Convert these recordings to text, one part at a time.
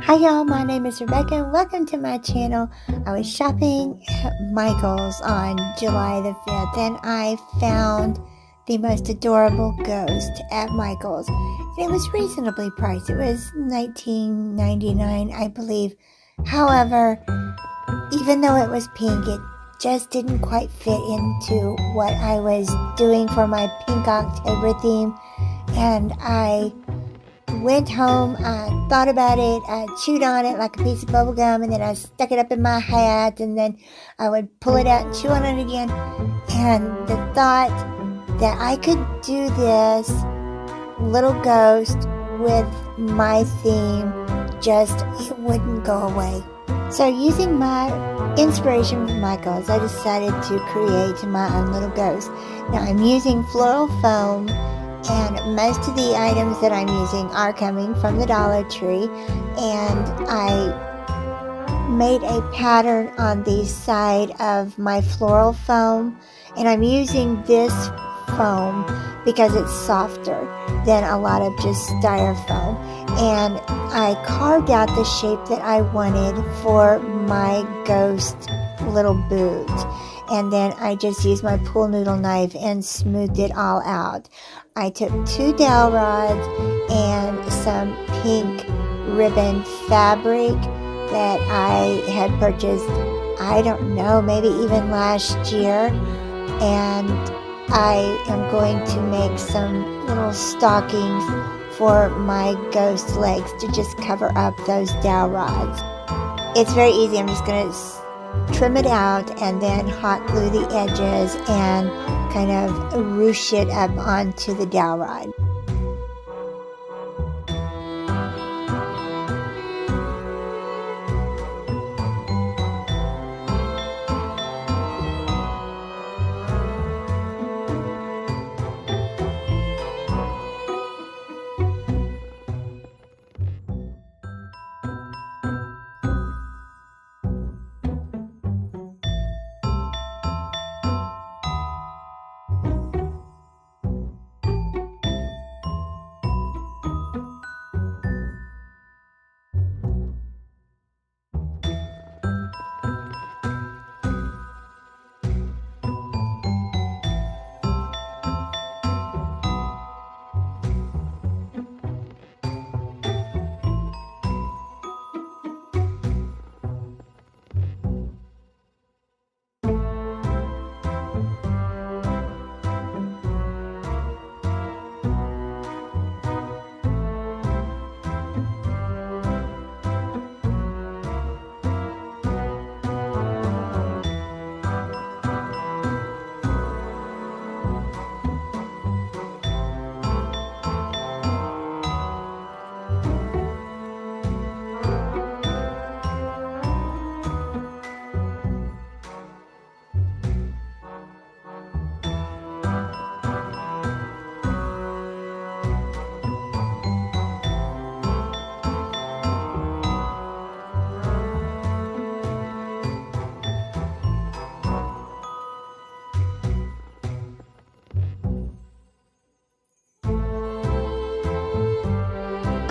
Hi y'all, my name is Rebecca and welcome to my channel. I was shopping at Michael's on July the 5th and I found the most adorable ghost at Michael's. And it was reasonably priced. It was $19.99, I believe. However, even though it was pink, it just didn't quite fit into what I was doing for my pink October theme. And I went home, I thought about it, I chewed on it like a piece of bubble gum, and then I stuck it up in my hat, and then I would pull it out and chew on it again. And the thought that I could do this little ghost with my theme, it wouldn't go away. So using my inspiration from Michael's, I decided to create my own little ghost. Now I'm using floral foam, and most of the items that I'm using are coming from the Dollar Tree, and I made a pattern on the side of my floral foam, and I'm using this foam because it's softer than a lot of just styrofoam, and I carved out the shape that I wanted for my ghost little boot. And then I just used my pool noodle knife and smoothed it all out. I took 2 dowel rods and some pink ribbon fabric that I had purchased, I don't know, maybe even last year. And I am going to make some little stockings for my ghost legs to just cover up those dowel rods. It's very easy. I'm just going to trim it out and then hot glue the edges and kind of ruche it up onto the dowel rod.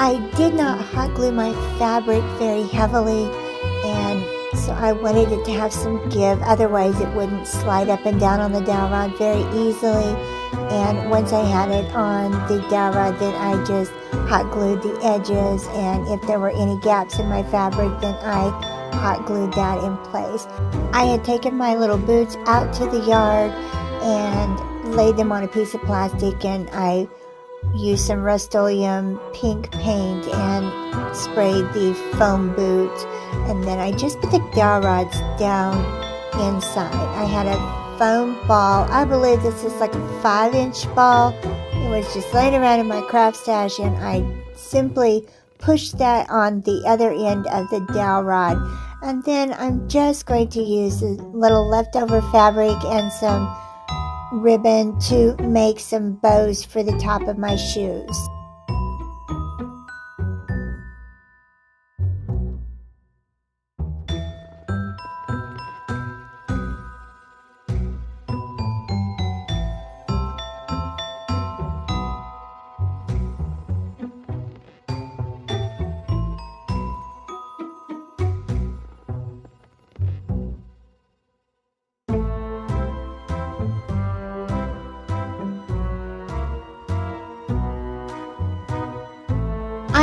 I did not hot glue my fabric very heavily, and so I wanted it to have some give, otherwise it wouldn't slide up and down on the dowel rod very easily. And once I had it on the dowel rod, then I just hot glued the edges, and if there were any gaps in my fabric, then I hot glued that in place. I had taken my little boots out to the yard and laid them on a piece of plastic, and I used some Rust-Oleum pink paint and sprayed the foam boot, and then I just put the dowel rods down inside. I had a foam ball. I believe this is like a 5-inch ball. It was just laying around in my craft stash, and I simply pushed that on the other end of the dowel rod. And then I'm just going to use a little leftover fabric and some ribbon to make some bows for the top of my shoes.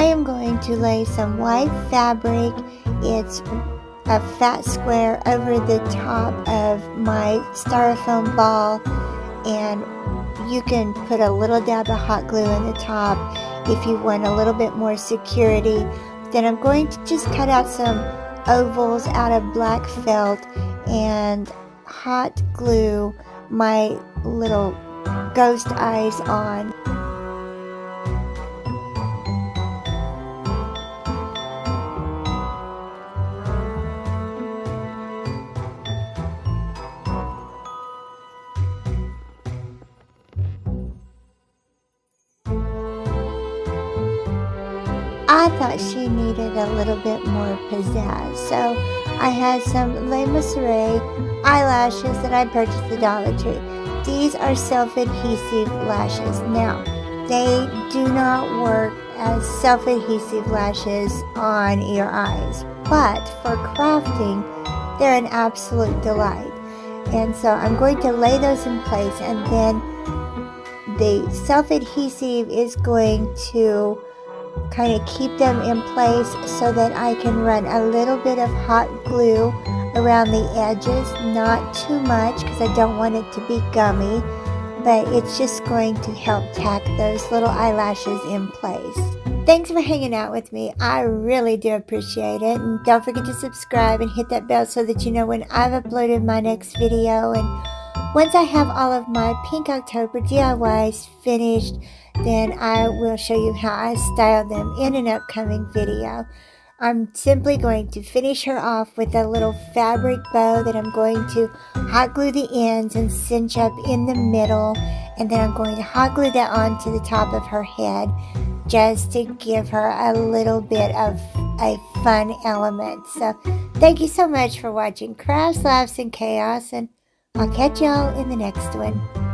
am going to lay some white fabric. It's a fat square over the top of my styrofoam ball, and you can put a little dab of hot glue in the top if you want a little bit more security. Then I'm going to just cut out some ovals out of black felt and hot glue my little ghost eyes on. I thought she needed a little bit more pizzazz, so I had some Le Messere eyelashes that I purchased at the Dollar Tree. These are self-adhesive lashes. Now, they do not work as self-adhesive lashes on your eyes, but for crafting, they're an absolute delight. And so I'm going to lay those in place, and then the self-adhesive is going to kind of keep them in place so that I can run a little bit of hot glue around the edges, not too much because I don't want it to be gummy, but it's just going to help tack those little eyelashes in place. Thanks for hanging out with me. I really do appreciate it, and don't forget to subscribe and hit that bell so that you know when I've uploaded my next video. And once I have all of my Pink October DIYs finished, then I will show you how I styled them in an upcoming video. I'm simply going to finish her off with a little fabric bow that I'm going to hot glue the ends and cinch up in the middle, and then I'm going to hot glue that onto the top of her head just to give her a little bit of a fun element. So thank you so much for watching Crafts, Laughs, and Chaos, and I'll catch y'all in the next one.